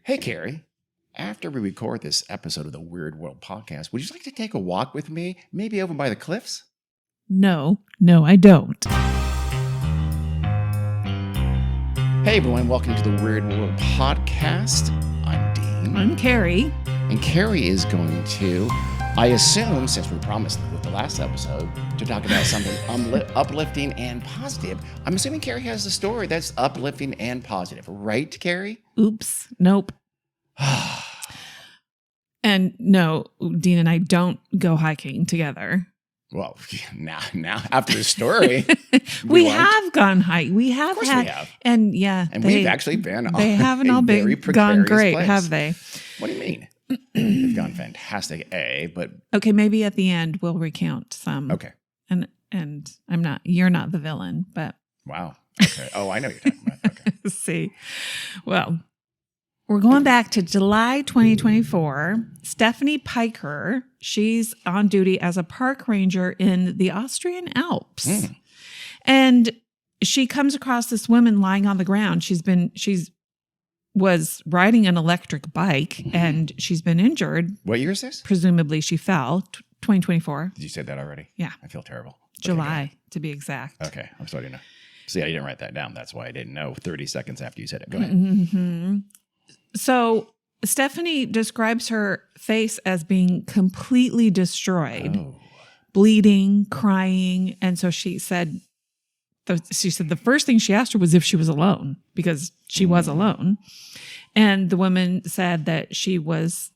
Hey, Carrie, after we record this episode of the Weird World podcast, would you like to take a walk with me, maybe over by the cliffs? No, I don't. Hey, everyone, welcome to the Weird World podcast. I'm Dean. I'm Carrie. And Carrie is going to, I assume, since we promised with the last episode, to talk about something uplifting and positive. I'm assuming Carrie has a story that's uplifting and positive, right, Carrie? Oops. Nope. And no, Dean and I don't go hiking together. Well, now after the story, we have gone hiking. We have of course had, we have. And yeah, And we've actually been. They haven't all been gone great, place. Have they? What do you mean? They've gone fantastic, but okay, maybe at the end we'll recount some. Okay, and I'm not. You're not the villain, but wow. Okay. Oh, I know what you're talking about. Okay. See, well. We're going back to July 2024. Stephanie Piker, she's on duty as a park ranger in the Austrian Alps. And she comes across this woman lying on the ground. She was riding an electric bike and she's been injured. What year is this? Presumably she fell, 2024. Did you say that already? Yeah. I feel terrible. July, to be exact. Okay. I'm sorry to know. See, I didn't write that down. That's why I didn't know 30 seconds after you said it. Go ahead. Mm-hmm. So Stephanie describes her face as being completely destroyed, bleeding, crying. And so she said the first thing she asked her was if she was alone, because she was alone. And the woman said that she was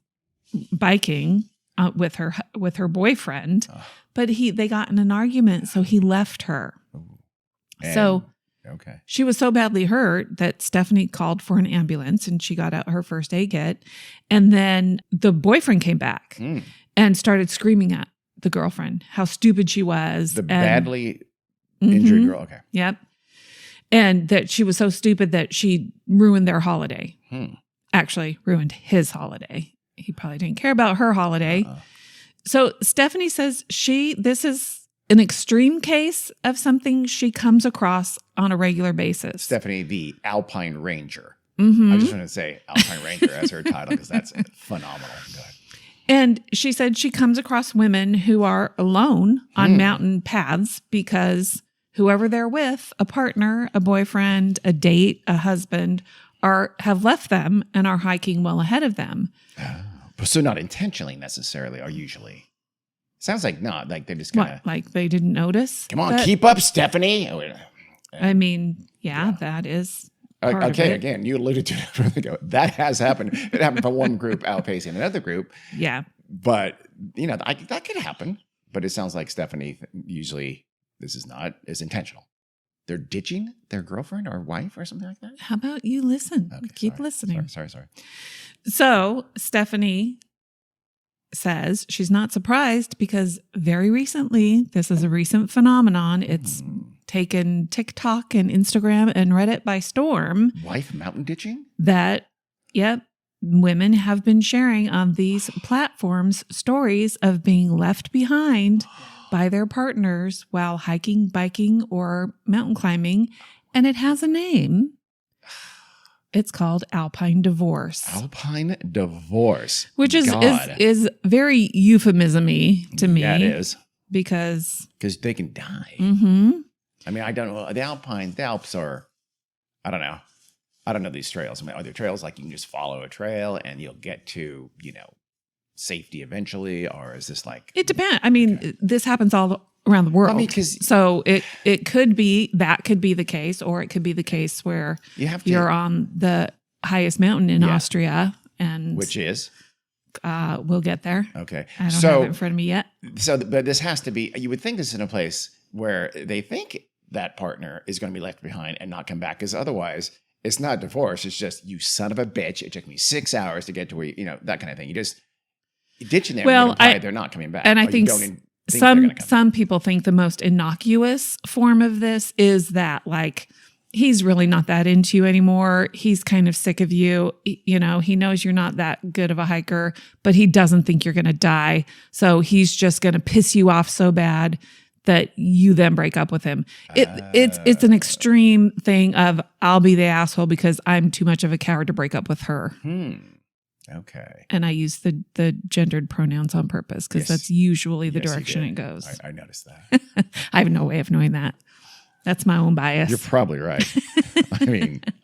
biking with her boyfriend, but they got in an argument, so he left her. So she was so badly hurt that Stephanie called for an ambulance and she got out her first aid kit. And then the boyfriend came back and started screaming at the girlfriend how stupid she was. Badly injured girl. Okay. Yep. And that she was so stupid that she ruined their holiday. Actually, ruined his holiday. He probably didn't care about her holiday. So Stephanie says this is an extreme case of something she comes across on a regular basis. Stephanie, the Alpine Ranger. Mm-hmm. I just want to say Alpine Ranger as her title because that's phenomenal. Go ahead. And she said she comes across women who are alone on mountain paths because whoever they're with, a partner, a boyfriend, a date, a husband, have left them and are hiking well ahead of them. So not intentionally necessarily, or usually. Sounds like not. Like they just kind of... Like they didn't notice? Come on, keep up, Stephanie. I mean, yeah. That is part okay, of it. Again, you alluded to it a minute ago. That has happened. It happened for one group outpacing another group. Yeah. But, that could happen. But it sounds like Stephanie, usually this is not as intentional. They're ditching their girlfriend or wife or something like that? How about you listen? Okay, Keep listening. Sorry. So Stephanie says she's not surprised because very recently, this is a recent phenomenon. It's taken TikTok and Instagram and Reddit by storm. Wife mountain ditching? Women have been sharing on these platforms stories of being left behind by their partners while hiking, biking, or mountain climbing. And it has a name. It's called Alpine divorce. Alpine divorce. Which is very euphemism-y to me. Yeah, it is. Because they can die. Mm-hmm. I mean, I don't know. The Alps are, I don't know. I don't know these trails. I mean, are there trails like you can just follow a trail and you'll get to, safety eventually? Or is this like... It depends. I mean, this happens all around the world. So it could be, that could be the case, or it could be the case where you're on the highest mountain in Austria. Which is? We'll get there. Okay. I don't have it in front of me yet. But this has to be, you would think this is in a place where they think that partner is going to be left behind and not come back, because otherwise it's not divorce. It's just, you son of a bitch. It took me 6 hours to get to where, that kind of thing. You just ditching them. Well, they're not coming back. And I think some people think the most innocuous form of this is that, like, he's really not that into you anymore. He's kind of sick of you. He knows you're not that good of a hiker, but he doesn't think you're going to die. So he's just going to piss you off so bad that you then break up with him. It's an extreme thing of I'll be the asshole because I'm too much of a coward to break up with her. Okay. And I use the gendered pronouns on purpose because that's usually the direction it goes. I noticed that. I have no way of knowing that. That's my own bias. You're probably right.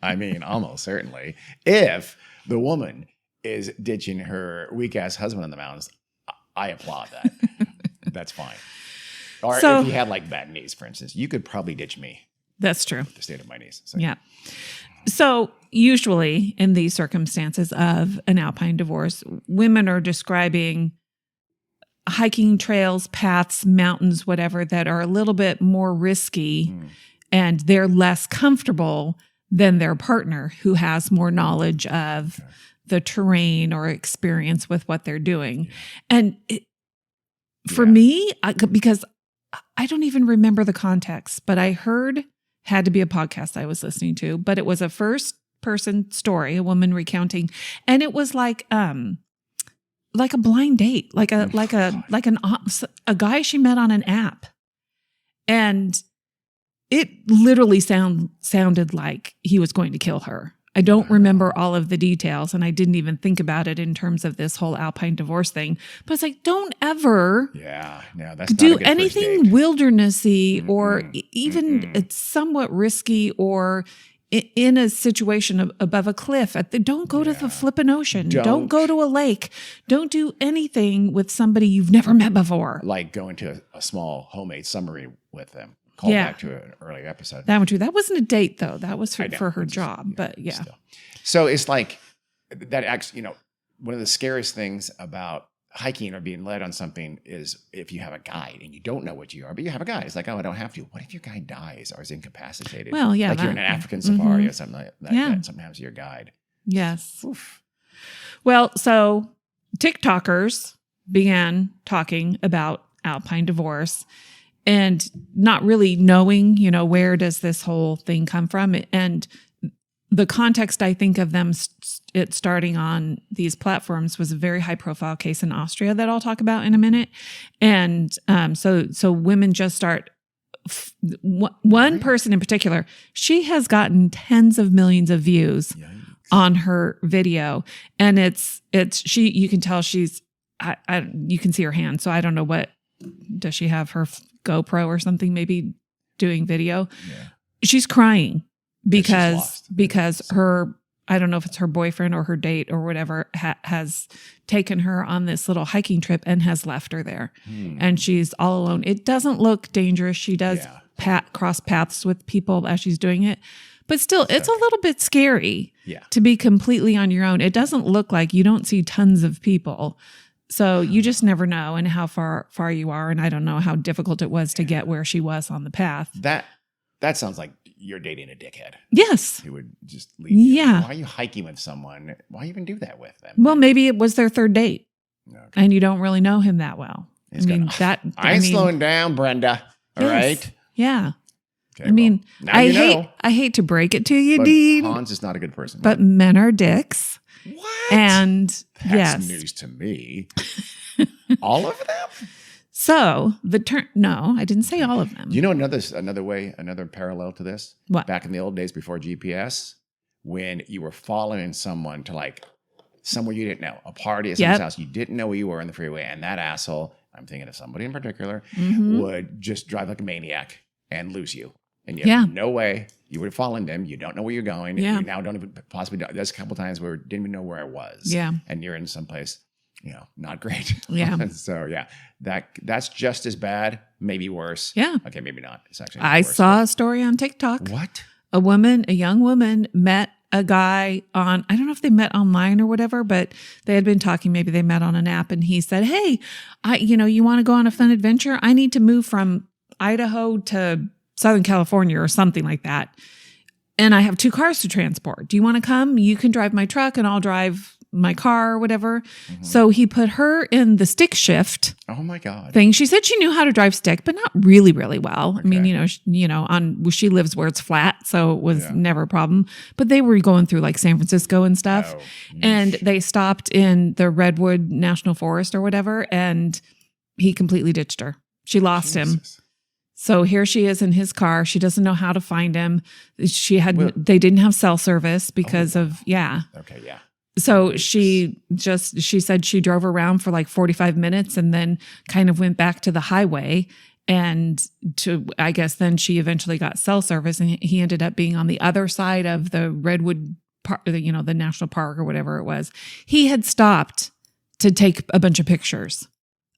I mean, almost certainly. If the woman is ditching her weak ass husband in the mountains, I applaud that. That's fine. Or if you had like bad knees, for instance, you could probably ditch me. That's true. With the state of my knees. So. Yeah. So usually in these circumstances of an Alpine divorce, women are describing hiking trails, paths, mountains, whatever, that are a little bit more risky and they're less comfortable than their partner who has more knowledge of the terrain or experience with what they're doing. And for me, because I don't even remember the context, but I had to be a podcast I was listening to, but it was a first person story, a woman recounting, and it was like a blind date, like a guy she met on an app. And it literally sounded like he was going to kill her. I don't remember all of the details, and I didn't even think about it in terms of this whole Alpine divorce thing. But it's like, don't ever that's do not a good anything wildernessy or even it's somewhat risky or in a situation above a cliff. Don't go to the flippin' ocean. Don't go to a lake. Don't do anything with somebody you've never met before. Like going to a small homemade submarine with them. Call back to an earlier episode. That one too. That wasn't a date though. That was for her job. But yeah. Still. So it's like that actually, one of the scariest things about hiking or being led on something is if you have a guide and you don't know what you are, but you have a guide. It's like, oh, I don't have to. What if your guide dies or is incapacitated? Well, yeah. Like you're in an African safari or something like that. Yeah. Something happens to your guide. Yes. Oof. Well, so TikTokers began talking about Alpine divorce and not really knowing, where does this whole thing come from? And the context, I think, of them it starting on these platforms was a very high profile case in Austria that I'll talk about in a minute. And so women just start, one person in particular, she has gotten tens of millions of views on her video. And you can tell she's, you can see her hand. So I don't know does she have her GoPro or something maybe doing video? Yeah. She's crying because her, I don't know if it's her boyfriend or her date or whatever, has taken her on this little hiking trip and has left her there. And she's all alone. It doesn't look dangerous. She does cross paths with people as she's doing it. But still, it's a little bit scary to be completely on your own. It doesn't look like you don't see tons of people. So you just never know and how far you are. And I don't know how difficult it was to get where she was on the path. That sounds like you're dating a dickhead. Yes. Who would just leave you. Yeah. Why are you hiking with someone? Why even do that with them? Well, maybe it was their third date. Okay. And you don't really know him that well. I ain't slowing down, Brenda. All right? Yeah. Okay, I hate to break it to you, Dean. Hans is not a good person. But men are dicks. What? And that's news to me. All of them? So no, I didn't say all of them. You know another parallel to this? What? Back in the old days before GPS, when you were following someone to like somewhere you didn't know, a party at someone's house, you didn't know where you were on the freeway, and that asshole, I'm thinking of somebody in particular, would just drive like a maniac and lose you. And you have no way. You would have followed them. You don't know where you're going. Yeah. You now don't even possibly. There's a couple times where I didn't even know where I was. Yeah. And you're in some place, not great. Yeah. So that's just as bad, maybe worse. Yeah. Okay, maybe not. It's actually. I saw a story on TikTok. What? A young woman met a guy on, I don't know if they met online or whatever, but they had been talking. Maybe they met on an app, and he said, "Hey, you want to go on a fun adventure? I need to move from Idaho to Southern California or something like that. And I have 2 cars to transport. Do you want to come? You can drive my truck and I'll drive my car or whatever." So he put her in the stick shift. Oh my God. Thing. She said she knew how to drive stick, but not really, really well. Okay. I mean, she lives where it's flat, so it was never a problem. But they were going through like San Francisco and stuff. Oh. And they stopped in the Redwood National Forest or whatever. And he completely ditched her. She lost him. So here she is in his car. She doesn't know how to find him. They didn't have cell service because of. Okay, yeah. So she said she drove around for like 45 minutes and then kind of went back to the highway. And I guess then she eventually got cell service, and he ended up being on the other side of the Redwood Park, the national park or whatever it was. He had stopped to take a bunch of pictures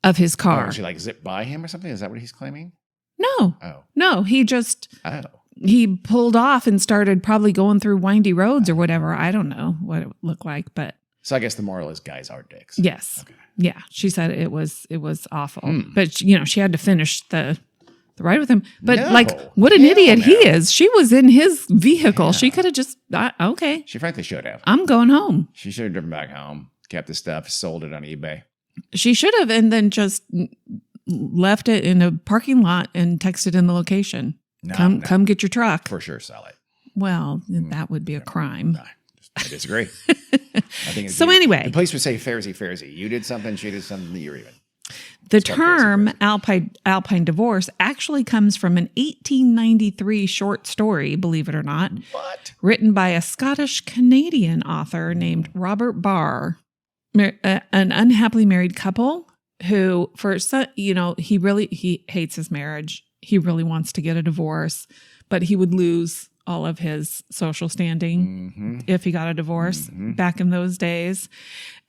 of his car. Oh, she like zipped by him or something? Is that what he's claiming? No. Oh. No, he just. Oh. He pulled off and started probably going through windy roads or whatever. I don't know what it looked like, but. So I guess the moral is guys are dicks. Yes. Okay. Yeah. She said it was awful, but she had to finish the ride with him. But what an idiot he is. She was in his vehicle. Yeah. She could have just, okay. She frankly should have. I'm going home. She should have driven back home, kept the stuff, sold it on eBay. She should have, and then just left it in a parking lot and texted in the location. Come get your truck. For sure, sell it. Well, that would be a crime. I disagree. I think so anyway. The police would say, Pharisee. You did something, she did something, you're even. The term Alpine divorce actually comes from an 1893 short story, believe it or not. What? Written by a Scottish-Canadian author named Robert Barr. An unhappily married couple who, he hates his marriage. He really wants to get a divorce, but he would lose all of his social standing if he got a divorce back in those days.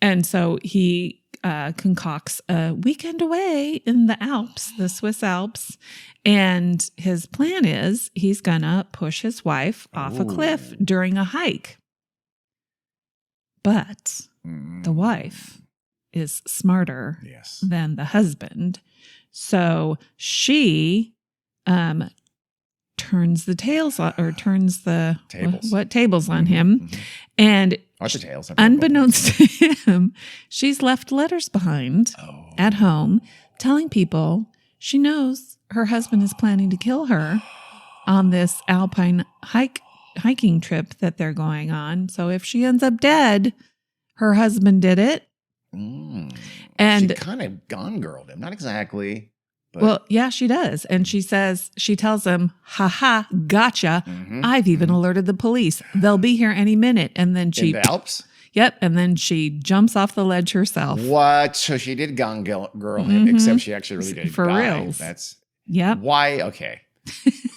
And so he concocts a weekend away in the Alps, the Swiss Alps. And his plan is he's going to push his wife off a cliff during a hike. But the wife is smarter than the husband. So she turns the tables on him. And the tails? Unbeknownst to him, she's left letters behind at home telling people she knows her husband is planning to kill her on this Alpine hiking trip that they're going on. So if she ends up dead, her husband did it. And she kind of gone girled him. Not exactly. But. Well, yeah, she does. And she tells him, ha, gotcha. I've even alerted the police. They'll be here any minute. And then she. In the Alps? Yep. And then she jumps off the ledge herself. What? So she did gone girl him, except she actually really did. For reals. That's. Yep. Why? Okay.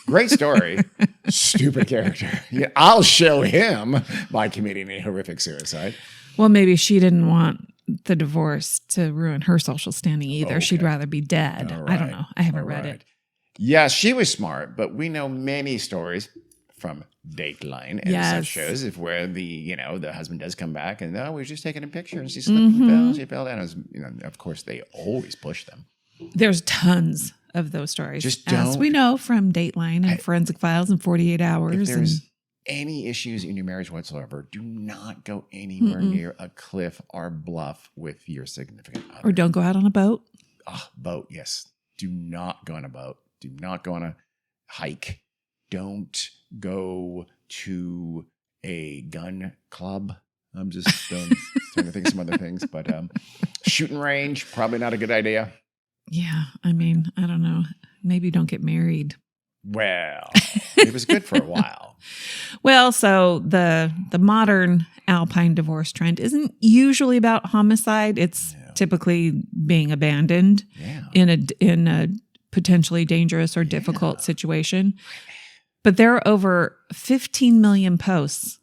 Great story. Stupid character. Yeah, I'll show him by committing a horrific suicide. Well, maybe she didn't want the divorce to ruin her social standing either. Okay. She'd rather be dead. Right. I don't know. I haven't read it. Yeah, she was smart, but we know many stories from Dateline and such shows where the husband does come back and we were just taking a picture and she slipped and fell. She fell down. Of course, they always push them. There's tons of those stories, as we know from Dateline and Forensic Files and 48 Hours. If there's any issues in your marriage whatsoever, do not go anywhere near a cliff or bluff with your significant other. Or don't go out on a boat. Boat, yes. Do not go on a boat. Do not go on a hike. Don't go to a gun club. I'm just trying to think of some other things. But shooting range, probably not a good idea. Yeah, I mean, I don't know. Maybe don't get married. Well, it was good for a while. Well, so the modern Alpine divorce trend isn't usually about homicide. It's typically being abandoned in a potentially dangerous or difficult situation. But there are over 15 million posts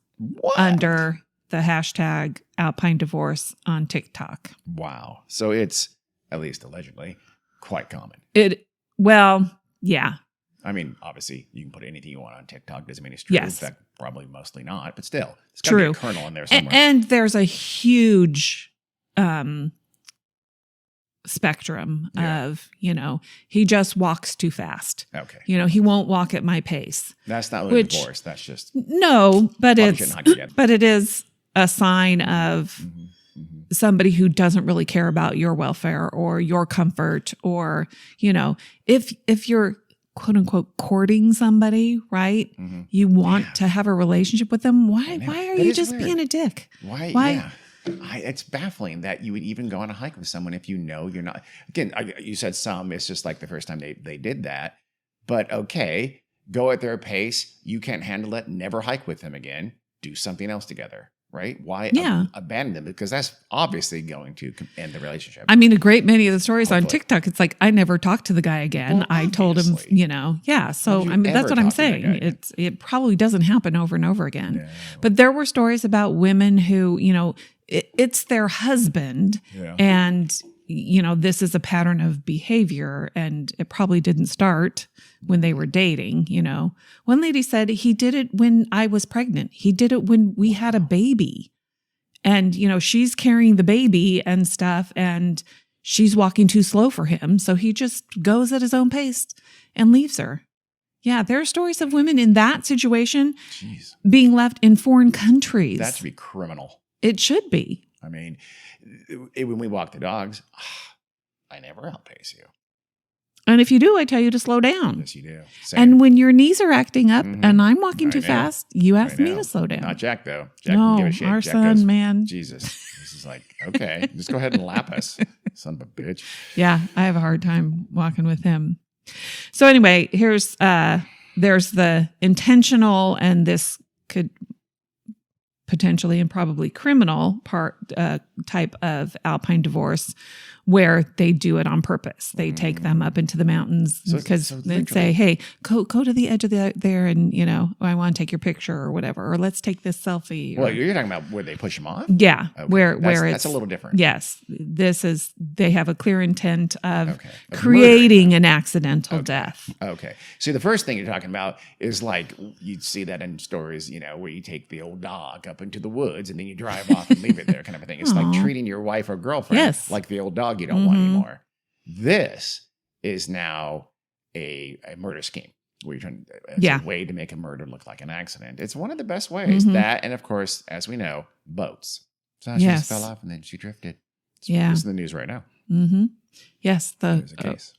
under the hashtag Alpine divorce on TikTok. Wow. So it's, at least allegedly, quite common. Yeah. I mean, obviously, you can put anything you want on TikTok. Doesn't mean it's true. Yes. In fact, probably mostly not. But still, it's got to be a kernel in there somewhere. And there's a huge spectrum of, he just walks too fast. Okay. He won't walk at my pace. That's not really divorce. That's just... No, but it is a sign of... somebody who doesn't really care about your welfare or your comfort, or, if you're quote unquote courting somebody, right? You want to have a relationship with them. Why are you just being a dick? Why? Yeah. It's baffling that you would even go on a hike with someone if you know you're not. Again, you said some. It's just like the first time they did that. But okay, go at their pace. You can't handle it. Never hike with them again. Do something else together, right? Why Yeah. abandon them? Because that's obviously going to end the relationship. I mean, a great many of the stories on Hopefully. TikTok, it's like, I never talked to the guy again. Well, I told him, obviously. yeah. So, Have you I mean, that's ever what I'm talked to that saying. guy again? It probably doesn't happen over and over again. No. But there were stories about women who, it's their husband Yeah. and, this is a pattern of behavior and it probably didn't start when they were dating. One lady said he did it when I was pregnant. He did it when we had a baby. And, she's carrying the baby and stuff, and she's walking too slow for him. So he just goes at his own pace and leaves her. Yeah, there are stories of women in that situation Jeez. being left in foreign countries. That should be criminal. It should be. I mean, when we walk the dogs, I never outpace you. And if you do, I tell you to slow down. Yes, you do. Same. And when your knees are acting up Mhm. and I'm walking I too know. fast, you ask I me know. to slow down. Not Jack, though. Jack No, can give a shit. our Jack son, goes, man. Jesus. This is like, okay, just go ahead and lap us, son of a bitch. Yeah, I have a hard time walking with him. So anyway, there's the intentional, and this could potentially and probably criminal type of Alpine divorce, where they do it on purpose. They take them up into the mountains because they say, "Hey, go to the edge of there, and I want to take your picture or whatever, or let's take this selfie." Well, you're talking about where they push them off? Yeah, Okay. where That's it's a little different. Yes, they have a clear intent of Okay. Of creating an accidental death. Okay. See, the first thing you're talking about is like you'd see that in stories, where you take the old dog up into the woods and then you drive off and leave it there, kind of a thing. It's like Aw. treating your wife or girlfriend Yes. like the old dog you don't want Mhm. anymore. This is now a murder scheme. Where you're trying, it's Yeah. a way to make a murder look like an accident. It's one of the best ways. Mhm. That, and of course, as we know, boats. So she Yes. just fell off and then she drifted. Yeah. It's in the news right now. Mm-hmm. Yes. There's a case.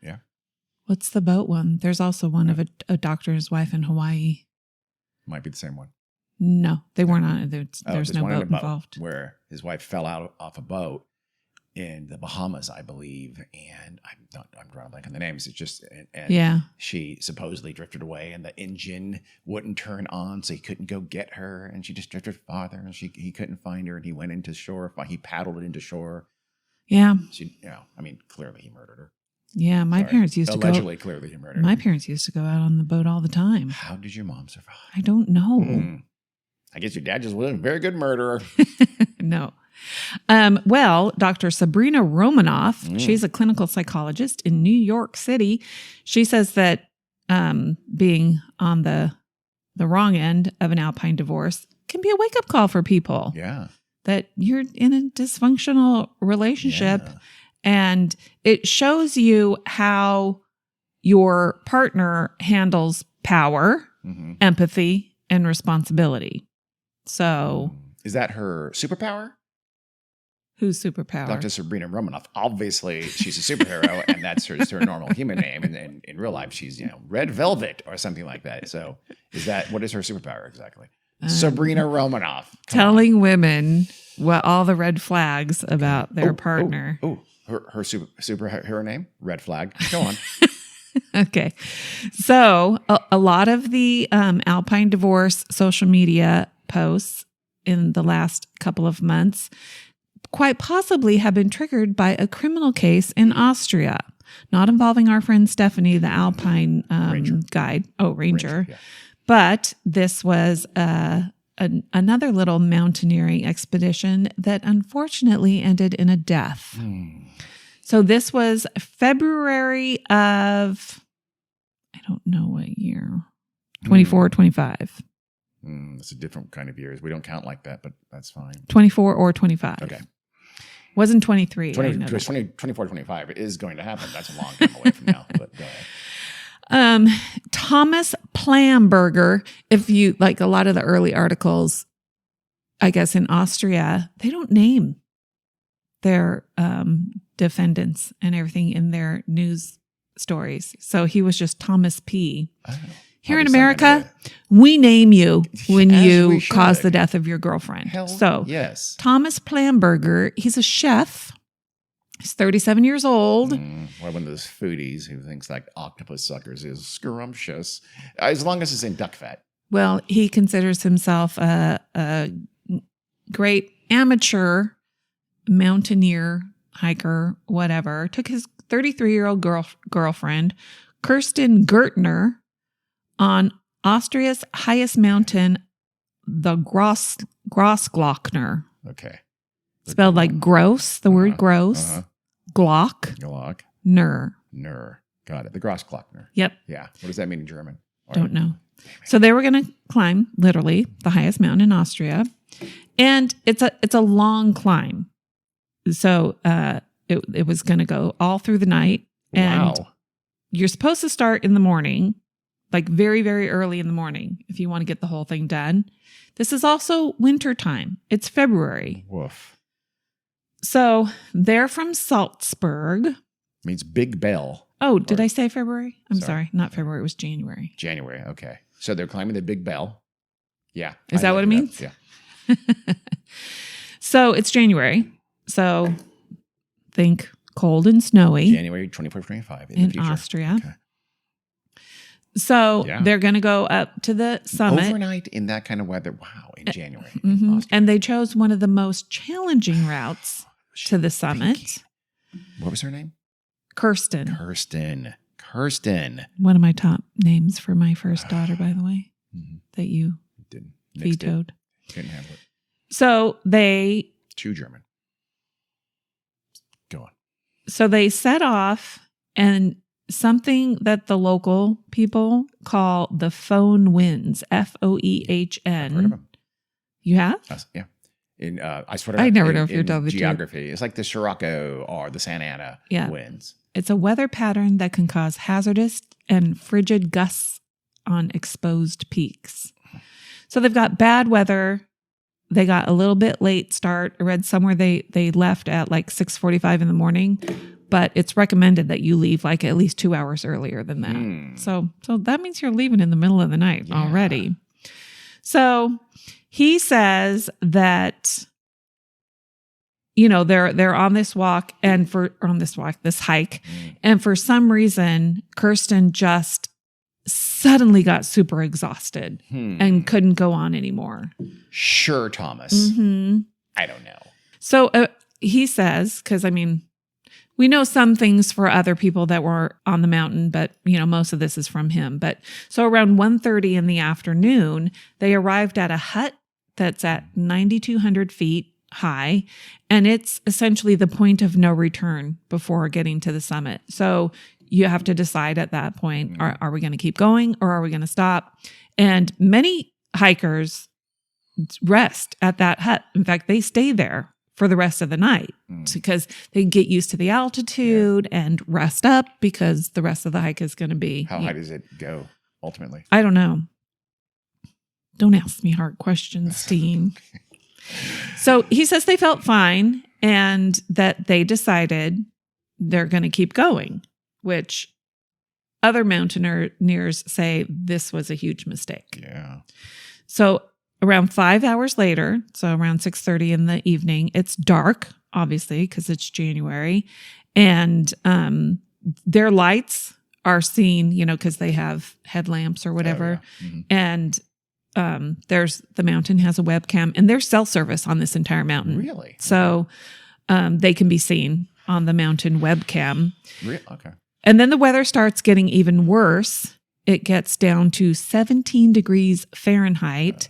Yeah. What's the boat one? There's also one of a doctor and his wife in Hawaii. Might be the same one. No, they weren't on it. There's There's no one in boat a boat involved. where his wife fell out off a boat in the Bahamas, I believe, and I'm drawing a blank on the names. It's just and Yeah. she supposedly drifted away, and the engine wouldn't turn on, so he couldn't go get her, and she just drifted farther, and he couldn't find her, and he went into shore. He paddled into shore. Yeah. She, clearly he murdered her. Yeah. My Sorry. parents used to Allegedly, clearly he murdered My her. parents used to go out on the boat all the time. How did your mom survive? I don't know. I guess your dad just was a very good murderer. No. Well, Dr. Sabrina Romanoff, she's a clinical psychologist in New York City. She says that being on the wrong end of an Alpine divorce can be a wake-up call for people. Yeah. That you're in a dysfunctional relationship, Yeah. and it shows you how your partner handles power, Mm-hmm. empathy, and responsibility. So, Is that her superpower? whose superpower? Dr. Sabrina Romanoff. Obviously, she's a superhero, and that's her normal human name. And in real life, she's Red Velvet or something like that. So, what is her superpower exactly? Sabrina Romanoff. Come Telling women what all the red flags about their partner. Oh, her superhero name? Red flag. Go on. Okay. So a lot of the Alpine divorce social media posts in the last couple of months quite possibly have been triggered by a criminal case in Austria, not involving our friend Stephanie, the Alpine guide. Oh, Ranger. Yeah. But this was another little mountaineering expedition that unfortunately ended in a death. So this was February of, I don't know what year, 24 or 25. It's a different kind of years. We don't count like that, but that's fine. 24 or 25. Okay. Wasn't 23. 24, 25 is going to happen. That's a long time away from now. But go ahead. Thomas Plamberger, if you like a lot of the early articles, I guess in Austria, they don't name their defendants and everything in their news stories. So he was just Thomas P. Here in America, we name you when As you we should. cause the death of your girlfriend. Hell, So yes. Thomas Plamberger, he's a chef He's 37 years old. One of those foodies who thinks like octopus suckers is scrumptious, as long as it's in duck fat. Well, he considers himself a great amateur mountaineer, hiker, whatever. Took his 33-year-old girlfriend, Kirsten Gertner, on Austria's highest mountain, the Grossglockner. Okay. Spelled like gross, the word gross. Glock. Glock. Ner. Got it. The Grossglockner. Yep. Yeah. What does that mean in German? Don't know. So they were going to climb literally the highest mountain in Austria. And it's a long climb. So it was going to go all through the night. And you're supposed to start in the morning, like very, very early in the morning, if you want to get the whole thing done. This is also winter time. It's February. Woof. So they're from Salzburg. Means Big Bell. Oh, did I say February? I'm sorry. Not February. It was January. January. Okay. So they're climbing the Big Bell. Yeah. Is that what it means? Yeah. So it's January. So think cold and snowy. January 24-25 in the future. Austria. Okay. So they're going to go up to the summit. Overnight in that kind of weather. Wow. In January. And they chose one of the most challenging routes to the summit. What was her name? Kirsten. One of my top names for my first daughter, by the way, that you vetoed. Couldn't handle it. So they... Too German. Go on. So they set off, and something that the local people call the phone winds, Foehn. I've heard of them. You have? Yeah. I never know if you're telling the truth. Geography. It's like the Scirocco or the Santa Ana winds. It's a weather pattern that can cause hazardous and frigid gusts on exposed peaks. So they've got bad weather. They got a little bit late start. I read somewhere they left at like 6:45 in the morning, but it's recommended that you leave like at least 2 hours earlier than that. So that means you're leaving in the middle of the night already. So he says that, you know, they're on this walk this hike. And for some reason, Kirsten just suddenly got super exhausted and couldn't go on anymore. Sure, Thomas. I don't know. So he says, because I mean, we know some things for other people that were on the mountain, but you know, most of this is from him. But so around 1:30 in the afternoon, they arrived at a hut that's at 9,200 feet high, and it's essentially the point of no return before getting to the summit. So you have to decide at that point, are we going to keep going or are we going to stop? And many hikers rest at that hut. In fact, they stay there for the rest of the night because they get used to the altitude and rest up because the rest of the hike is going to be. How high does it go ultimately? I don't know. Don't ask me hard questions, Dean. So he says they felt fine and that they decided they're going to keep going, which other mountaineers say this was a huge mistake. Yeah. So around 5 hours later, so around 6:30 in the evening, it's dark, obviously, because it's January. And their lights are seen, you know, because they have headlamps or whatever. And the mountain has a webcam, and there's cell service on this entire mountain. Really? So they can be seen on the mountain webcam. Okay. And then the weather starts getting even worse. It gets down to 17 degrees Fahrenheit.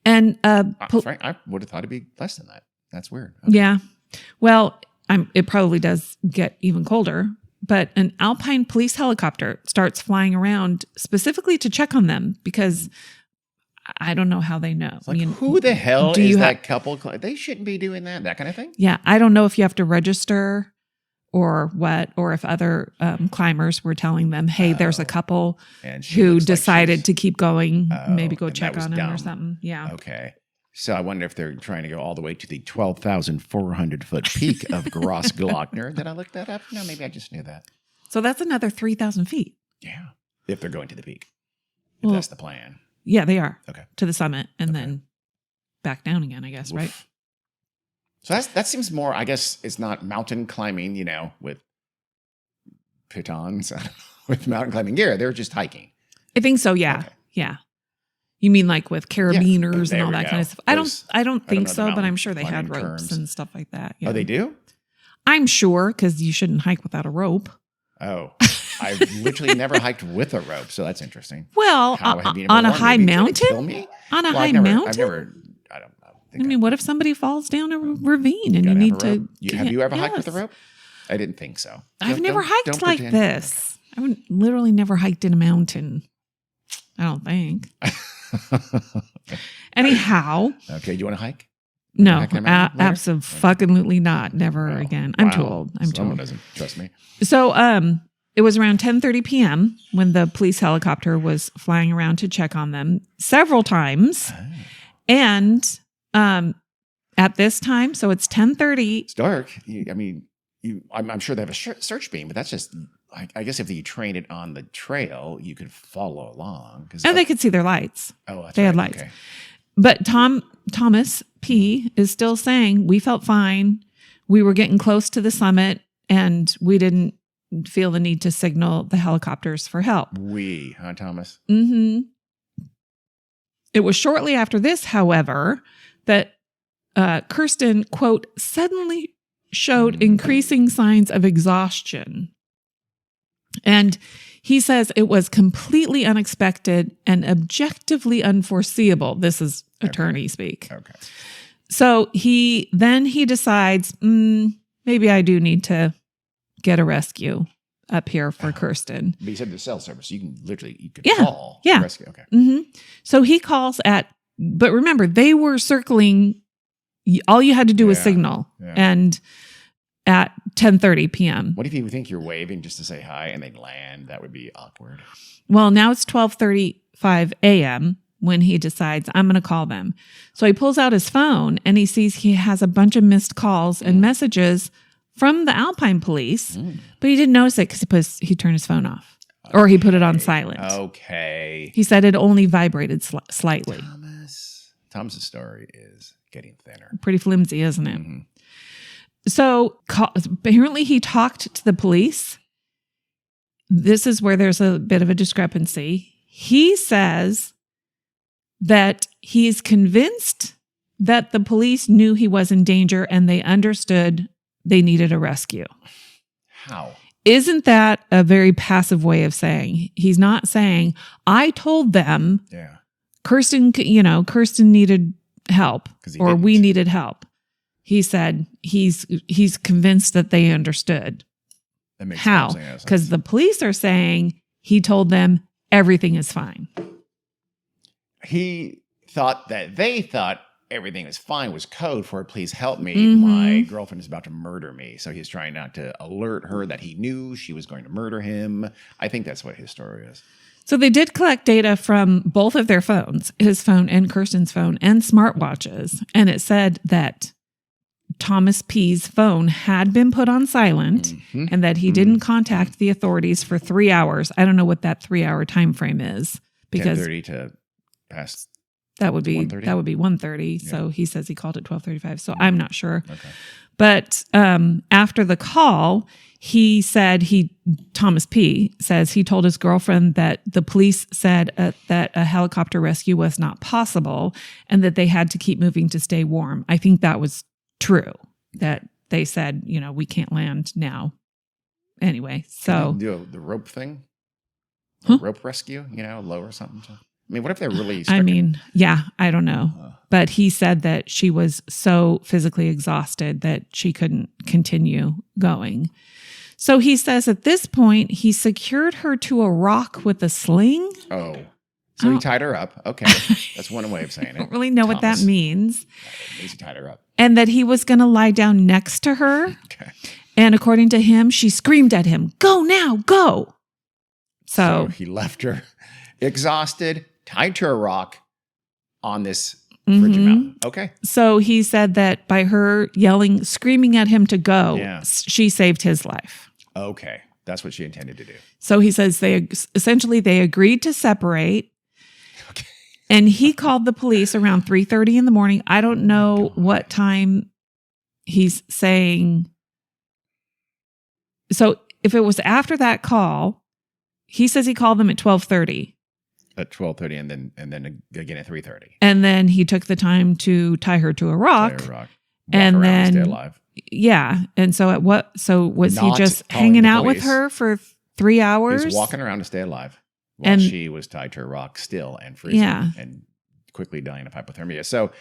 And Frank, I would have thought it'd be less than that. That's weird. Okay. Yeah. Well, it probably does get even colder. But an Alpine police helicopter starts flying around specifically to check on them because I don't know how they know. Like, who the hell is that couple? They shouldn't be doing that kind of thing. Yeah. I don't know if you have to register or what, or if other climbers were telling them, hey, there's a couple who decided to keep going, maybe go check on them or something. Yeah. Okay. So I wonder if they're trying to go all the way to the 12,400 foot peak of Grossglockner. Did I look that up? No, maybe I just knew that. So that's another 3,000 feet. Yeah. If they're going to the peak. If that's the plan. Yeah, they are. Okay. To the summit and then back down again, I guess, right? So that seems more, I guess it's not mountain climbing, with pitons, with mountain climbing gear. They're just hiking. I think so. Yeah. Okay. Yeah. You mean like with carabiners there and all we that go. kind of stuff? I don't think so, but I'm sure they had ropes and stuff like that. Yeah. Oh, they do? I'm sure, because you shouldn't hike without a rope. Oh, I've literally never hiked with a rope, so that's interesting. Well, on a high mountain? Kill me? On a high mountain? I don't know. I mean, what if somebody falls down a ravine and you need to... Have you ever hiked with a rope? I didn't think so. I've never hiked like this. I've literally never hiked in a mountain. I don't think. Anyhow. Okay, do you want to hike? No, absolutely not. Never again. I'm too old. Someone doesn't trust me. So, it was around 10:30 p.m. when the police helicopter was flying around to check on them several times. Oh. And at this time, so it's 10:30. It's dark. I'm sure they have a search beam, but that's just, I guess if you train it on the trail, you could follow along. And they could see their lights. Oh, that's they had lights. Okay. But Thomas P. is still saying, we felt fine. We were getting close to the summit and we didn't feel the need to signal the helicopters for help. Huh, Thomas? Mm-hmm. It was shortly after this, however, that Kirsten, quote, suddenly showed increasing signs of exhaustion. And he says it was completely unexpected and objectively unforeseeable. This is attorney speak. Okay. So he decides, maybe I do need to get a rescue up here for Kirsten. But you said there's cell service. You can call rescue. Okay. Mm-hmm. So he calls but remember, they were circling. All you had to do was signal. Yeah. And at 10:30 p.m. What if you think you're waving just to say hi and they land? That would be awkward. Well, now it's 12:35 a.m. when he decides, I'm going to call them. So he pulls out his phone and he sees he has a bunch of missed calls and messages from the Alpine police, but he didn't notice it because he turned his phone off or he put it on silent. Okay. He said it only vibrated slightly. Thomas's story is getting thinner. Pretty flimsy, isn't it? Mm-hmm. So apparently he talked to the police. This is where there's a bit of a discrepancy. He says that he's convinced that the police knew he was in danger and they understood they needed a rescue. How? Isn't that a very passive way of saying? He's not saying, I told them Kirsten needed help or we needed help. He said he's convinced that they understood. That makes How? Sense. Because the police are saying he told them everything is fine. He thought that they thought everything is fine was code for please help me. Mm-hmm. My girlfriend is about to murder me. So he's trying not to alert her that he knew she was going to murder him. I think that's what his story is. So they did collect data from both of their phones, his phone and Kirsten's phone, and smartwatches. And it said that Thomas P.'s phone had been put on silent and that he didn't contact the authorities for 3 hours. I don't know what that 3-hour time frame is because 10:30 to past. That would be 1:30. Yeah. So he says he called at 12:35. So I'm not sure. Okay. But after the call, he said Thomas P. says he told his girlfriend that the police said that a helicopter rescue was not possible and that they had to keep moving to stay warm. I think that was true, that they said, we can't land now. Anyway, so. Do the rope thing? Rope rescue, lower something. I mean, what if they're really stuck I don't know. But he said that she was so physically exhausted that she couldn't continue going. So he says at this point, he secured her to a rock with a sling. Oh. So he tied her up. Okay. That's one way of saying it. I don't really know what that means. He tied her up. And that he was going to lie down next to her. Okay. And according to him, she screamed at him, "Go now, go." So he left her exhausted, tied to a rock on this frigid mountain. Okay. So he said that by her screaming at him to go, she saved his life. Okay. That's what she intended to do. So he says they agreed to separate. Okay. And he called the police around 3:30 in the morning. I don't know what time he's saying, so if it was after that call, he says he called them at 12:30. At 12:30 and then again at 3:30. And then he took the time to tie her to a rock. Walk and around then and stay alive. Yeah. And so was he Not just calling hanging the out with police. her for 3 hours? He's walking around to stay alive while And- she was tied to a rock still and freezing and quickly dying of hypothermia. So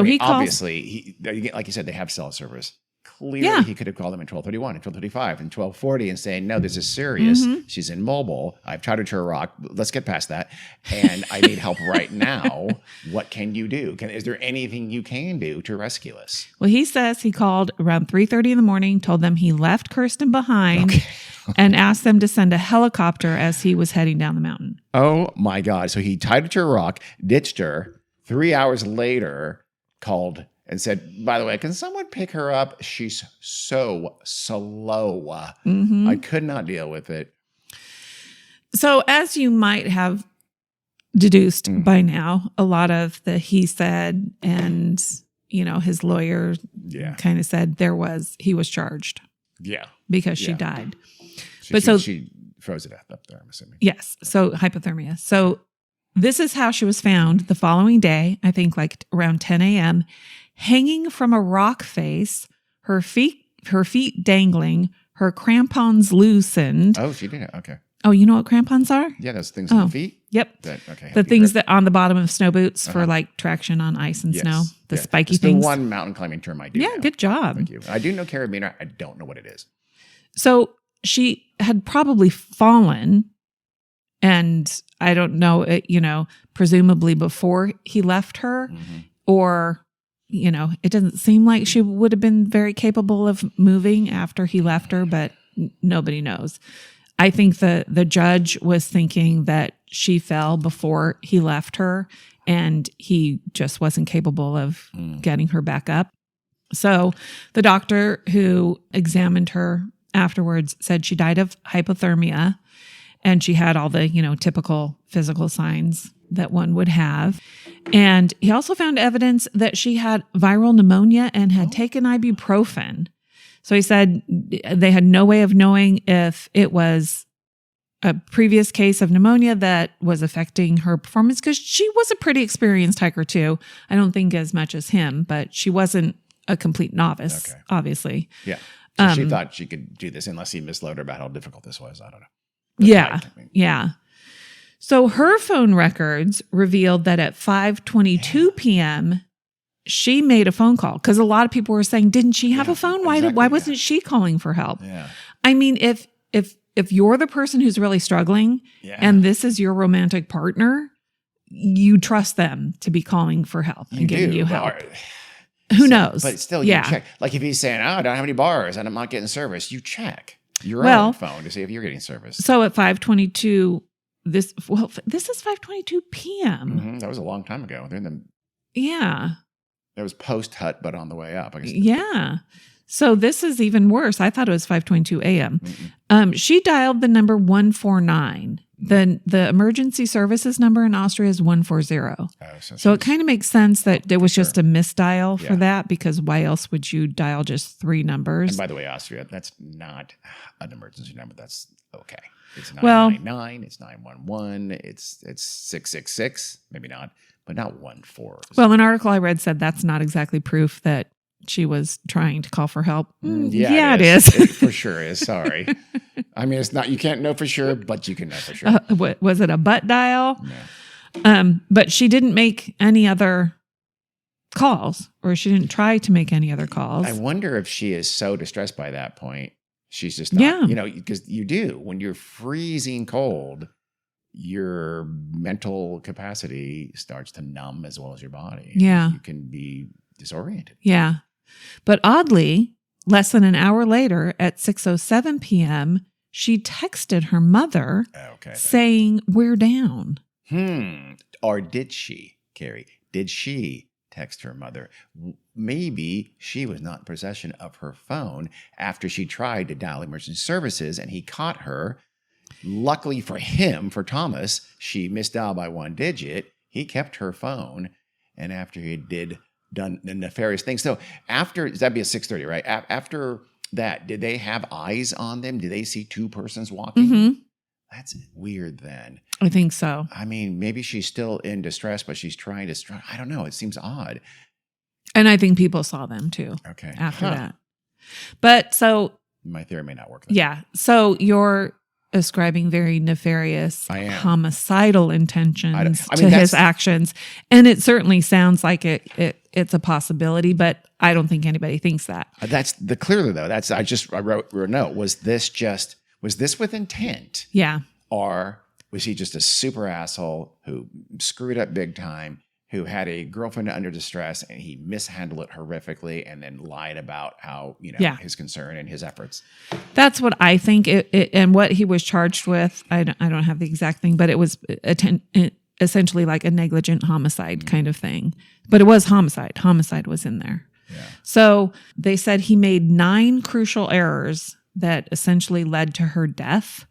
he calls, obviously, like you said, they have cell service. Clearly, he could have called them at 12:31 and 12:35 and 12:40 and saying, no, this is serious. Mm-hmm. She's immobile. I've tied her to a rock. Let's get past that. And I need help right now. What can you do? Is there anything you can do to rescue us? Well, he says he called around 3:30 in the morning, told them he left Kirsten behind and asked them to send a helicopter as he was heading down the mountain. Oh my God. So he tied her to a rock, ditched her. 3 hours later, called and said, by the way, can someone pick her up? She's so slow. Mm-hmm. I could not deal with it. So as you might have deduced by now, a lot of the he said and, his lawyer kind of said he was charged. Yeah. Because she died. She froze to death up there, I'm assuming. Yes. So hypothermia. So this is how she was found the following day, I think like around 10 a.m., hanging from a rock face, her feet dangling, her crampons loosened. Oh, she did it. Okay. Oh, you know what crampons are? Yeah, those things on the feet? Yep. The things that on the bottom of snow boots for like traction on ice and snow. The spiky things. The one mountain climbing term I do know. Good job. Thank you. I do know carabiner. I don't know what it is. So she had probably fallen, and I don't know, presumably before he left her, or, it doesn't seem like she would have been very capable of moving after he left her, but nobody knows. I think the judge was thinking that she fell before he left her, and he just wasn't capable of getting her back up. So the doctor who examined her afterwards said she died of hypothermia, and she had all the, typical physical signs that one would have. And he also found evidence that she had viral pneumonia and had taken ibuprofen. So he said they had no way of knowing if it was a previous case of pneumonia that was affecting her performance, because she was a pretty experienced hiker too. I don't think as much as him, but she wasn't a complete novice, obviously. Yeah. So she thought she could do this unless he misled her about how difficult this was. I don't know. Yeah. So her phone records revealed that at 5:22 p.m., she made a phone call, because a lot of people were saying, didn't she have a phone? Why wasn't she calling for help? Yeah. I mean, if you're the person who's really struggling and this is your romantic partner, you trust them to be calling for help and giving you help. Who knows? But still, you check. Like if he's saying, I don't have any bars and I'm not getting service, you check your own phone to see if you're getting service. So at 5:22, this is 5:22 p.m. That was a long time ago. Yeah. That was post-Hut, but on the way up. I guess. Yeah. So this is even worse. I thought it was 5:22 a.m. She dialed the number 149. The emergency services number in Austria is 140. So it kind of makes sense that there was just a misdial for that, because why else would you dial just 3 numbers? And by the way, Austria, that's not an emergency number. That's okay. It's 999, it's 911, it's 666, maybe not, but not 14. Well, an article I read said that's not exactly proof that she was trying to call for help. Yeah, it is. It for sure is. Sorry. I mean, it's not, you can't know for sure, but you can know for sure. Was it a butt dial? No. But she didn't make any other calls, or she didn't try to make any other calls. I wonder if she is so distressed by that point. She's just not, because you do. When you're freezing cold, your mental capacity starts to numb as well as your body. Yeah. You can be disoriented. Yeah. But oddly, less than an hour later at 6:07 p.m., she texted her mother saying, "We're down." Or did she, Carrie? Did she text her mother? Maybe she was not in possession of her phone after she tried to dial emergency services and he caught her. Luckily for him, for Thomas, she misdialed by 1 digit. He kept her phone. And after he did done the nefarious things. So after, that'd be a 6:30, right? After that, did they have eyes on them? Did they see two persons walking? Mm-hmm. That's weird then. I think so. I mean, maybe she's still in distress, but she's trying to, I don't know. It seems odd. And I think people saw them too. Okay. After that. But so. My theory may not work then. Yeah. So you're ascribing very nefarious, homicidal intentions to his actions. And it certainly sounds like it's a possibility, but I don't think anybody thinks that. Clearly though, I wrote a note. Was this with intent? Yeah. Or was he just a super asshole who screwed up big time, who had a girlfriend under distress and he mishandled it horrifically and then lied about how, his concern and his efforts? That's what I think. And what he was charged with, I don't have the exact thing, but it was essentially like a negligent homicide kind of thing. But it was homicide. Homicide was in there. Yeah. So they said he made 9 crucial errors that essentially led to her death.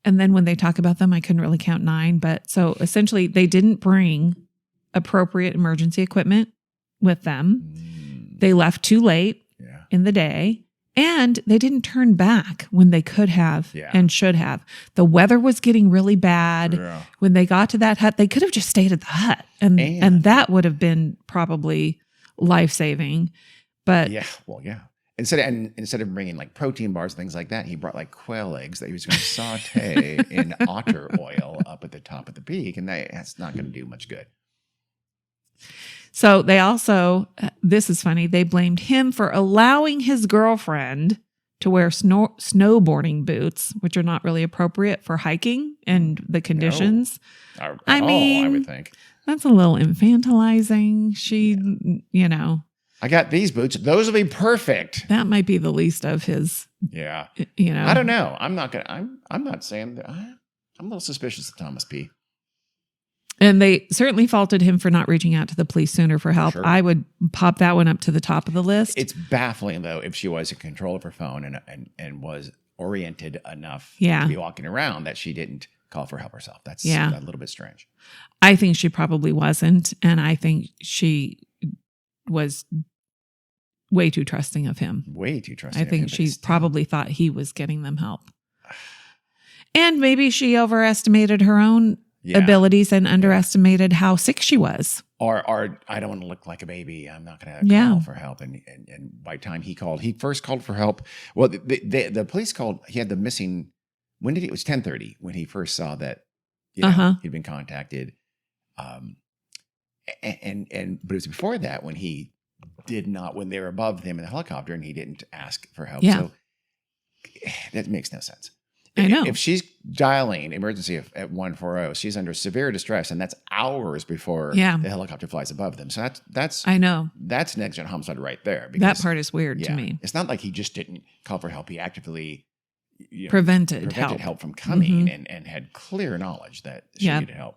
And then when they talk about them, I couldn't really count 9. But so essentially they didn't bring appropriate emergency equipment with them. They left too late in the day, and they didn't turn back when they could have and should have. The weather was getting really bad. Yeah. When they got to that hut, they could have just stayed at the hut and that would have been probably life-saving. But Instead of bringing like protein bars and things like that, he brought like quail eggs that he was going to saute in otter oil up at the top of the peak, and that's not going to do much good. So they also, this is funny, they blamed him for allowing his girlfriend to wear snowboarding boots, which are not really appropriate for hiking and the conditions. No, I would think. That's a little infantilizing. I got these boots. Those will be perfect. That might be the least of his. Yeah. I don't know. I'm not saying that. I'm a little suspicious of Thomas P. And they certainly faulted him for not reaching out to the police sooner for help. Sure. I would pop that one up to the top of the list. It's baffling though, if she was in control of her phone and was oriented enough to be walking around, that she didn't call for help herself. That's a little bit strange. I think she probably wasn't. And I think she was way too trusting of him. Way too trusting. I think she probably thought he was getting them help. And maybe she overestimated her own abilities and underestimated how sick she was. Or I don't want to look like a baby. I'm not going to call for help. And by the time he first called for help. Well, the police called. He had the missing. When did it was 10:30 when he first saw that he'd been contacted. But it was before that when when they were above him in the helicopter and he didn't ask for help. Yeah. So that makes no sense. I know. If she's dialing emergency at 140, she's under severe distress, and that's hours before the helicopter flies above them. So that's I know. That's negligent homicide right there. That part is weird to me. It's not like he just didn't call for help. He actively prevented help from coming and had clear knowledge that she needed help.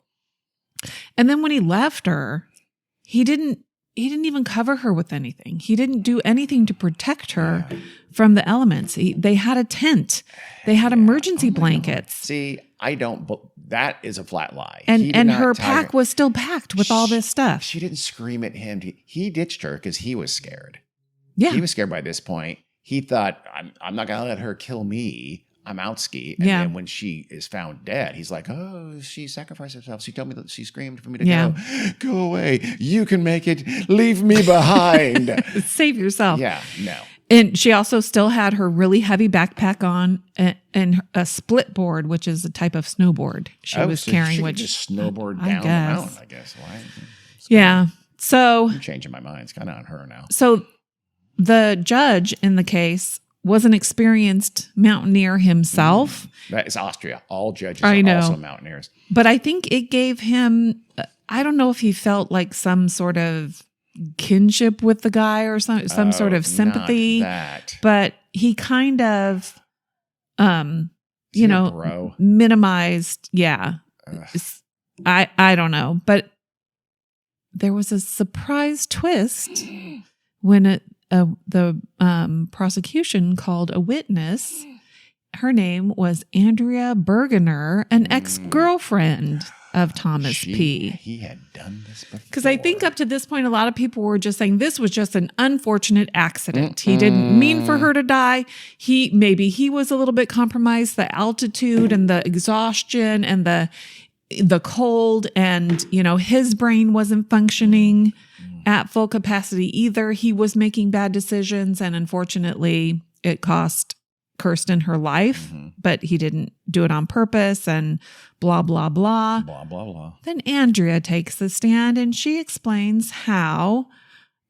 And then when he left her, he didn't even cover her with anything. He didn't do anything to protect her from the elements. They had a tent. They had emergency blankets. See, that is a flat lie. And her pack was still packed with all this stuff. She didn't scream at him. He ditched her because he was scared. Yeah. He was scared by this point. He thought, I'm not going to let her kill me. I'm out ski. And then when she is found dead, he's like, oh, she sacrificed herself. She told me that she screamed for me to go. Go away. You can make it. Leave me behind. Save yourself. Yeah, no. And she also still had her really heavy backpack on and a split board, which is a type of snowboard she was carrying. She which could just snowboard down the mountain, I guess. Why? Yeah. So I'm changing my mind. It's kind of on her now. So the judge in the case was an experienced mountaineer himself. That is Austria. All judges are also mountaineers. But I think it gave him, I don't know if he felt like some sort of kinship with the guy or some sort of sympathy. Not that. But he kind of, minimized. Yeah. I don't know. But there was a surprise twist when the prosecution called a witness. Her name was Andrea Bergener, an ex-girlfriend of Thomas P. He had done this before. Because I think up to this point, a lot of people were just saying this was just an unfortunate accident. He didn't mean for her to die. Maybe he was a little bit compromised, the altitude and the exhaustion and the cold, and his brain wasn't functioning at full capacity either. He was making bad decisions, and unfortunately, it cost Kirsten her life, but he didn't do it on purpose, and blah, blah, blah. Blah, blah, blah. Then Andrea takes the stand, and she explains how,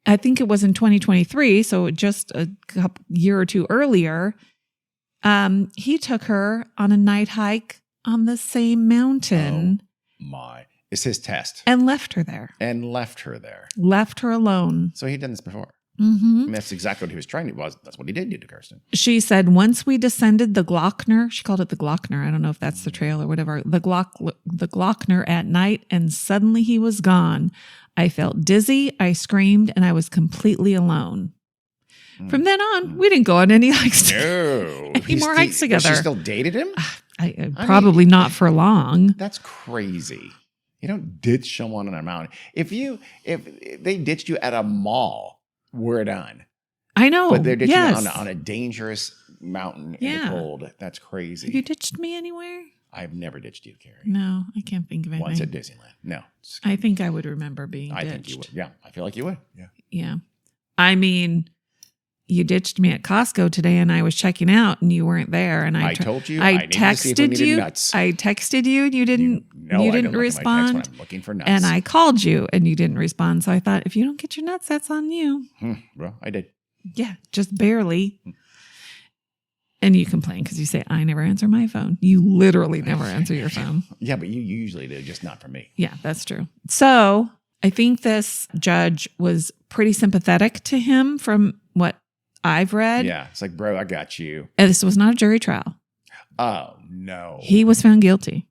I think it was in 2023, so just a year or two earlier, he took her on a night hike on the same mountain. Oh my. It's his test. And left her there. Left her alone. So he'd done this before. Mm-hmm. I mean, that's exactly what he was trying to do. That's what he did do to Kirsten. She said, once we descended the Glockner, she called it the Glockner. I don't know if that's the trail or whatever. The Glockner at night, and suddenly he was gone. I felt dizzy. I screamed, and I was completely alone. From then on, we didn't go on any hikes. No. Any more hikes together. She still dated him? Probably not for long. That's crazy. You don't ditch someone on a mountain. If they ditched you at a mall, we're done. I know. But they're ditching you on a dangerous mountain in the cold. That's crazy. Have you ditched me anywhere? I've never ditched you, Carrie. No, I can't think of anything. Once at Disneyland. No. I think I would remember being ditched. I think you would. Yeah, I feel like you would. Yeah. Yeah. I mean, you ditched me at Costco today, and I was checking out, and you weren't there. And I told you. I texted you. Nuts. I texted you, and you didn't. You didn't respond. When I'm looking for nuts. And I called you, and you didn't respond. So I thought, if you don't get your nuts, that's on you. Well, I did. Yeah, just barely. And you complain because you say, I never answer my phone. You literally never answer your phone. Yeah, but you usually do, just not for me. Yeah, that's true. So I think this judge was pretty sympathetic to him from what I've read. Yeah, it's like, bro, I got you. And this was not a jury trial. Oh, no. He was found guilty.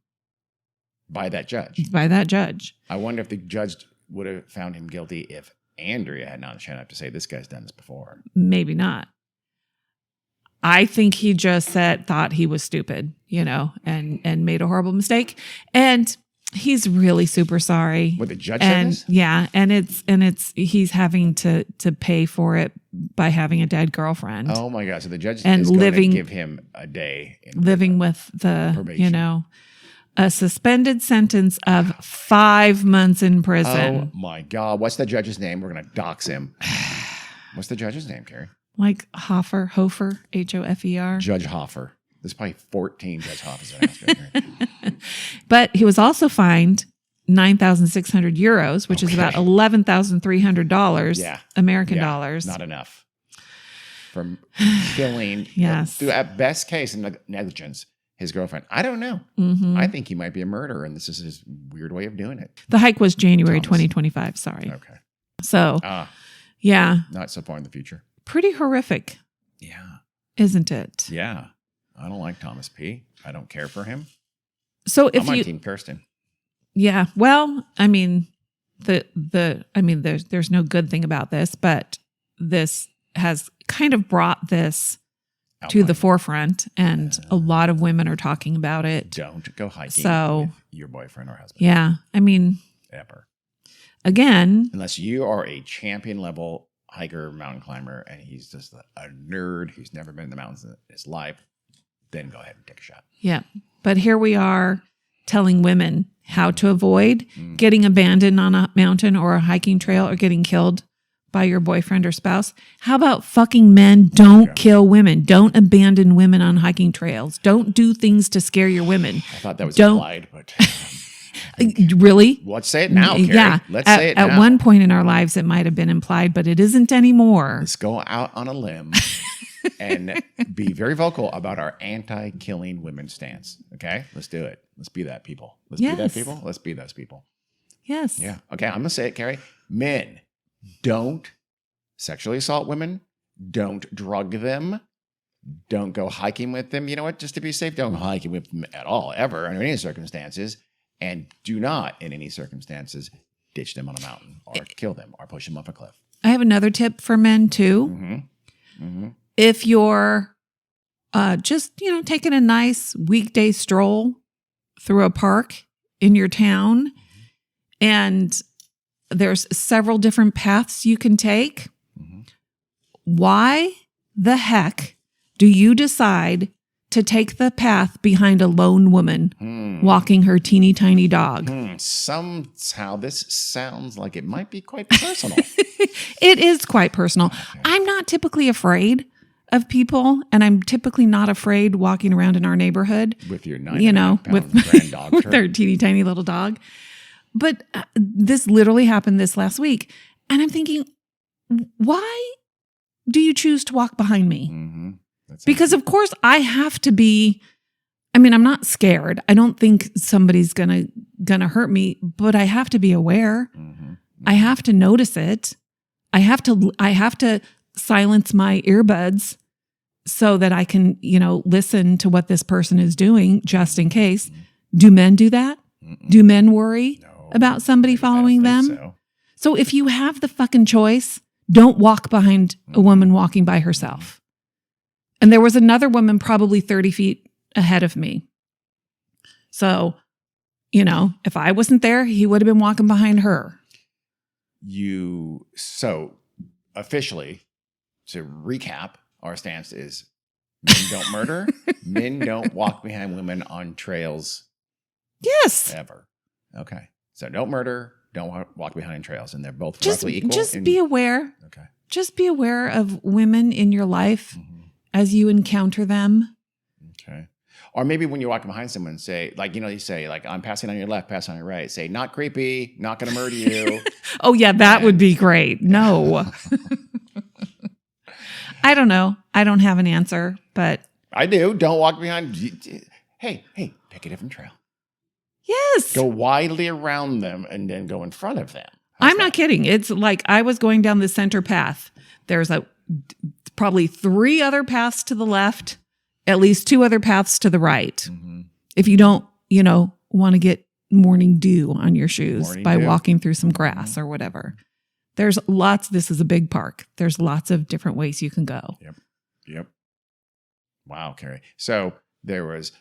By that judge. I wonder if the judge would have found him guilty if Andrea had not shown up to say, this guy's done this before. Maybe not. I think he just thought he was stupid, and made a horrible mistake. And he's really super sorry. What, the judge said this? Yeah, and he's having to pay for it by having a dead girlfriend. Oh my God! So the judge and is going to give him a day living with the probation. A suspended sentence of 5 months in prison. Oh my God! What's the judge's name? We're going to dox him. What's the judge's name, Carrie? Like Hofer, Hofer. Judge Hofer. There's probably 14 Judge Hoffers in Australia. But he was also fined 9,600 euros, which is about $11,300 American dollars. Not enough. From killing, yes. At best case, negligence, his girlfriend. I don't know. Mm-hmm. I think he might be a murderer, and this is his weird way of doing it. The hike was January 2025. Sorry. Okay. So, yeah. Not so far in the future. Pretty horrific. Yeah. Isn't it? Yeah. I don't like Thomas P. I don't care for him. So if I'm on Team Kirsten. Yeah. Well, I mean, there's no good thing about this, but this has kind of brought this Alpine to the forefront, and a lot of women are talking about it. Don't go hiking with your boyfriend or husband. Yeah. I mean, ever. Again, unless you are a champion level hiker, mountain climber, and he's just a nerd who's never been in the mountains in his life, then go ahead and take a shot. Yeah. But here we are telling women how to avoid getting abandoned on a mountain or a hiking trail or getting killed by your boyfriend or spouse. How about fucking men? Don't kill women. Don't abandon women on hiking trails. Don't do things to scare your women. I thought that was implied, but... Really? Let's say it now, Carrie. Yeah. Let's say it now. At one point in our lives, it might have been implied, but it isn't anymore. Let's go out on a limb and be very vocal about our anti-killing women stance. Okay? Let's do it. Let's be that people. Let's be that people. Let's be those people. Yes. Yeah. Okay, I'm going to say it, Carrie. Men, don't sexually assault women. Don't drug them. Don't go hiking with them. You know what? Just to be safe, don't go hiking with them at all, ever, under any circumstances. And do not, in any circumstances, ditch them on a mountain or kill them or push them off a cliff. I have another tip for men, too. Mm-hmm. Mm-hmm. If you're taking a nice weekday stroll through a park in your town, and there's several different paths you can take. Mm-hmm. Why the heck do you decide to take the path behind a lone woman walking her teeny tiny dog? Somehow this sounds like it might be quite personal. It is quite personal. Okay. I'm not typically afraid of people, and I'm typically not afraid walking around in our neighborhood with your 9-pound grand dog with their teeny tiny little dog. But this literally happened this last week, and I'm thinking, why do you choose to walk behind me? Mm-hmm. Because of course I have to be. I mean, I'm not scared. I don't think somebody's gonna hurt me, but I have to be aware. Mm-hmm. I have to notice it. I have to silence my earbuds so that I can, listen to what this person is doing just in case. Do men do that? Mm-mm. Do men worry about somebody following them? So if you have the fucking choice, don't walk behind a woman walking by herself. And there was another woman probably 30 feet ahead of me. So, if I wasn't there, he would have been walking behind her. So officially, to recap, our stance is men don't murder. Men don't walk behind women on trails. Yes. Ever. Okay. So don't murder, don't walk behind trails. And they're both roughly equal. Just be aware. Okay. Just be aware of women in your life as you encounter them. Okay. Or maybe when you're walking behind someone, say, you say, I'm passing on your left, pass on your right. Say, not creepy, not going to murder you. Oh, yeah, that would be great. No. I don't know. I don't have an answer, but. I do. Don't walk behind. Hey, pick a different trail. Yes. Go widely around them and then go in front of them. I'm not kidding. It's like I was going down the center path. There's probably 3 other paths to the left, at least 2 other paths to the right. Mm-hmm. If you don't, want to get morning dew on your shoes by walking through some grass or whatever. There's lots. This is a big park. There's lots of different ways you can go. Yep. Wow, Carrie. So there was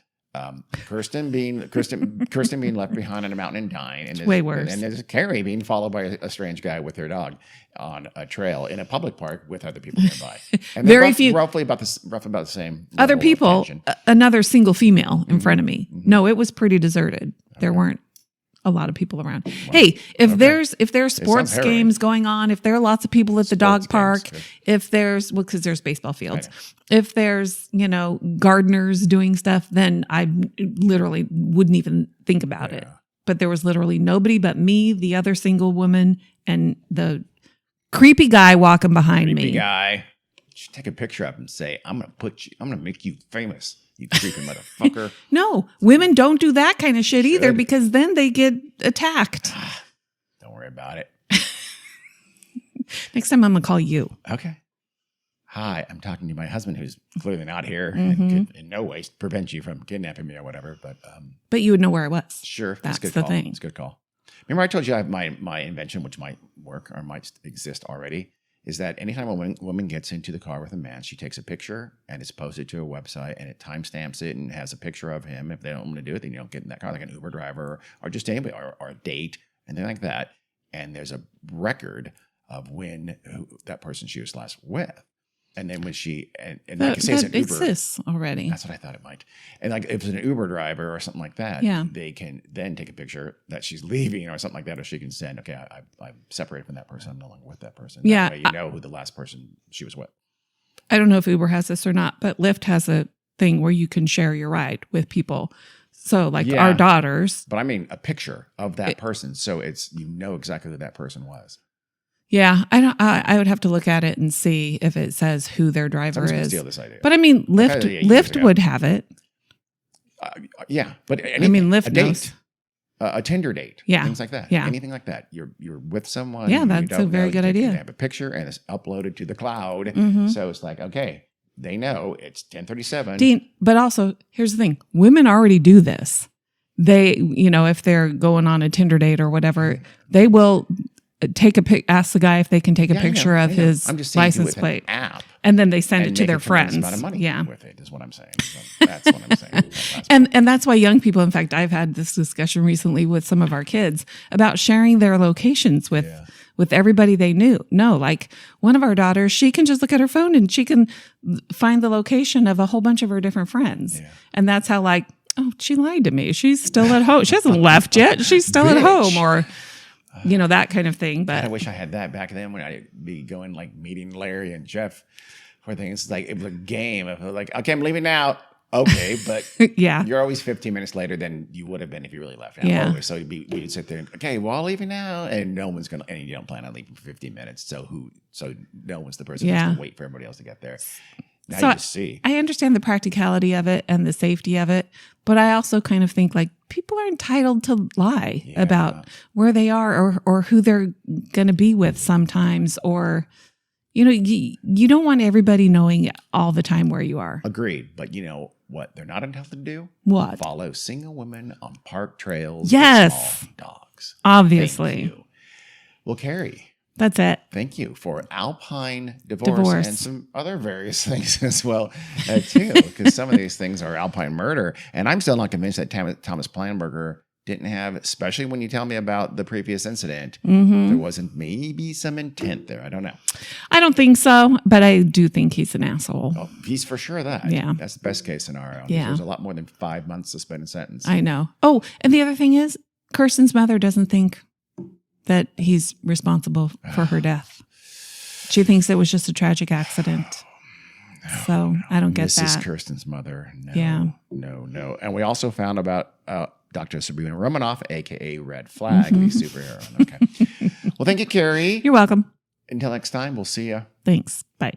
Kirsten being left behind on a mountain and dying. And way worse. And there's Carrie being followed by a strange guy with her dog on a trail in a public park with other people nearby. And roughly about the same. Other people, another single female in front of me. Mm-hmm. No, it was pretty deserted. Okay. There weren't a lot of people around. Well, hey, if there's sports games going on, if there are lots of people at the dog park, if there's because there's baseball fields, if there's gardeners doing stuff, then I literally wouldn't even think about it. But there was literally nobody but me, the other single woman, and the creepy guy walking behind me. Creepy guy. You should take a picture of him and say, I'm gonna make you famous. You creepy motherfucker. No, women don't do that kind of shit either because then they get attacked. Don't worry about it. Next time I'm going to call you. Okay. Hi, I'm talking to my husband who's clearly not here and could in no way prevent you from kidnapping me or whatever. But you would know where I was. Sure. That's the call. Thing. It's a good call. Remember I told you I have my invention, which might work or might exist already, is that anytime a woman gets into the car with a man, she takes a picture and it's posted to a website and it timestamps it and has a picture of him. If they don't want to do it, then you don't get in that car, like an Uber driver or just anybody or a date and things like that. And there's a record of when that person she was last with. And then when she, and like it says an Uber. Exists already. That's what I thought it might. And like if it's an Uber driver or something like that, they can then take a picture that she's leaving or something like that, or she can send, okay, I'm separated from that person. I'm no longer with that person. Yeah. That way you know who the last person she was with. I don't know if Uber has this or not, but Lyft has a thing where you can share your ride with people. So like our daughters. But I mean a picture of that person. So it's, exactly who that person was. Yeah, I would have to look at it and see if it says who their driver is. Steal this idea. But I mean, Lyft would have it. But Lyft knows. A Tinder date, things like that. Yeah, anything like that. You're with someone. Yeah, that's a very good idea. They have a picture and it's uploaded to the cloud, so it's like okay, they know it's 10:37. Dean, but also here's the thing: women already do this. They, if they're going on a Tinder date or whatever, they will. Ask the guy if they can take a picture of his license plate. An app. And then they send it to make their a tremendous friends. amount of money Yeah. with it is what I'm saying. So that's what I'm saying. And that's why young people, in fact, I've had this discussion recently with some of our kids about sharing their locations with everybody they knew. No, like one of our daughters, she can just look at her phone and she can find the location of a whole bunch of her different friends. Yeah. And that's how like, oh, she lied to me. She's still at home. She hasn't left yet. She's still at home, or that kind of thing. But I wish I had that back then when I'd be going like meeting Larry and Jeff for things. Like it was a game of like, okay, I'm leaving now. Okay, but yeah, you're always 15 minutes later than you would have been if you really left. Yeah. So we'd sit there and, okay, well, I'll leave you now. And no one's going to, and you don't plan on leaving for 15 minutes. So no one's the person who's going to wait for everybody else to get there. Now so you just see. I understand the practicality of it and the safety of it, but I also kind of think like people are entitled to lie about where they are or who they're going to be with sometimes, or you don't want everybody knowing all the time where you are. Agreed. But you know what they're not entitled to do? What? Follow single women on park trails yes. with small dogs. Obviously. Thank you. Well, Carrie. That's it. Thank you for Alpine divorce and some other various things as well, too, because some of these things are Alpine murder. And I'm still not convinced that Thomas Planberger didn't have, especially when you tell me about the previous incident, there wasn't maybe some intent there. I don't know. I don't think so, but I do think he's an asshole. Oh, he's for sure that. Yeah. That's the best case scenario. Yeah. There's a lot more than 5 months suspended sentence. I know. Oh, and the other thing is, Kirsten's mother doesn't think that he's responsible for her death. She thinks it was just a tragic accident. So I don't get that. Mrs. Kirsten's mother. No, yeah. No. And we also found about Dr. Sabrina Romanoff, a.k.a. Red Flag, the superhero. Okay. Well, thank you, Carrie. You're welcome. Until next time, we'll see you. Thanks. Bye.